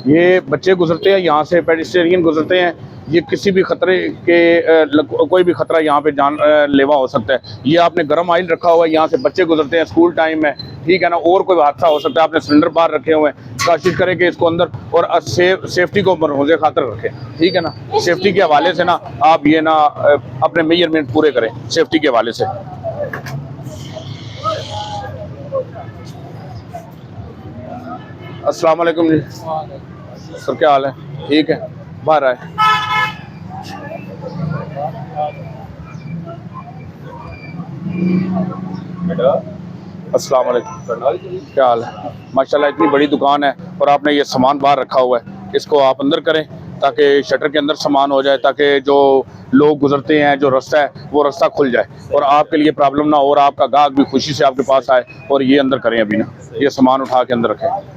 ये बच्चे गुजरते हैं यहाँ से, पेडिस्ट्रियन गुजरते हैं। ये किसी भी खतरे के कोई भी खतरा यहाँ पे जान लेवा हो सकता है। ये आपने गर्म ऑयल रखा हुआ है, यहाँ से बच्चे गुजरते हैं, स्कूल टाइम है, ठीक है ना, और कोई हादसा हो सकता है। आपने सिलेंडर बाहर रखे हुए हैं, कोशिश करें कि इसको अंदर और सेफ्टी को मरहूज़ खातर रखें, ठीक है ना। सेफ्टी के हवाले से ना आप ये ना अपने मेजरमेंट पूरे करें सेफ्टी के हवाले से। अस्सलाम वालेकुम जी सर, क्या हाल है? ठीक है, बाहर आए। अस्सलाम वालेकुम, क्या हाल है? माशाल्लाह इतनी बड़ी दुकान है और आपने ये सामान बाहर रखा हुआ है, इसको आप अंदर करें ताकि शटर के अंदर सामान हो जाए, ताकि जो लोग गुजरते हैं, जो रास्ता है वो रास्ता खुल जाए और आपके लिए प्रॉब्लम ना हो और आपका गाहक भी खुशी से आपके पास आए। और ये अंदर करें, अभी ना ये सामान उठा के अंदर रखें।